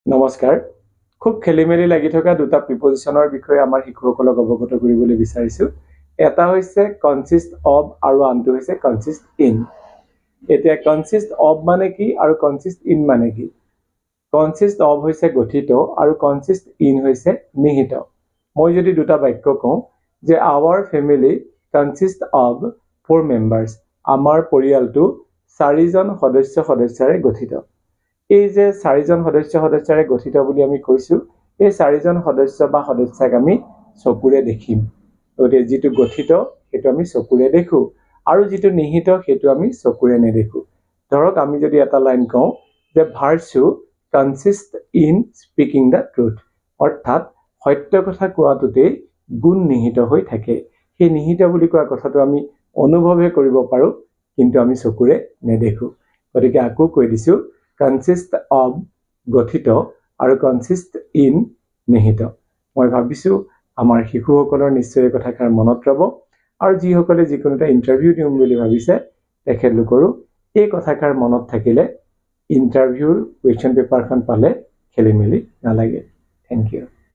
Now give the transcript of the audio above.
নমস্কাৰ খুব খেলিমেলি লাগি থকা দুটা প্ৰিপজিশনৰ বিষয়ে আমাৰ শিশুসকলক অৱগত কৰিবলৈ বিচাৰিছো এটা হৈছে কনসিষ্ট অফ আৰু আনটো হৈছে কনসিষ্ট ইন এতিয়া কনসিষ্ট অফ মানে কি আৰু কনসিষ্ট ইন মানে কি কনসিষ্ট অফ হৈছে গঠিত আৰু কনসিষ্ট ইন হৈছে নিহিত মই যদি দুটা বাক্য কওঁ যে আৱাৰ ফেমিলি কনসিষ্ট অফ 4 মেম্বাৰ্স আমাৰ পৰিয়ালটো 4জন সদস্যৰে গঠিত এই যে 4জন সদস্যৰে গঠিত বুলি আমি কৈছো এই 4জন সদস্য বা সদস্যক আমি চকুৰে দেখিম গতিকে যেটো গঠিত হেতু আমি চকুৰে দেখো আৰু যেটো নিহিত হেতু আমি চকুৰে নেদেখো ধৰক আমি যদি এটা লাইন কওঁ যে virtue consist in speaking the truth অৰ্থাৎ সত্য কথা কোৱাটোতে গুণ নিহিত হৈ থাকে সেই নিহিত বুলি কোৱা কথাটো আমি অনুভৱহে কৰিব পাৰো কিন্তু আমি চকুৰে নেদেখো গতিকে আকৌ কৈ দিছো কনসিষ্ট অফ গঠিত আৰু কনসিষ্ট ইন নিহিত মই ভাবিছো আমাৰ শিশুসকলৰ নিশ্চয় কথাষাৰ মনত ৰব আৰু যিসকলে যিকোনো এটা ইন্টাৰভিউ দিম বুলি ভাবিছে তেখেতলোকৰো এই কথাষাৰ মনত থাকিলে ইন্টাৰভিউৰ কুৱেশ্যন পেপাৰখন পালে খেলিমেলি নালাগে থ্যাংক ইউ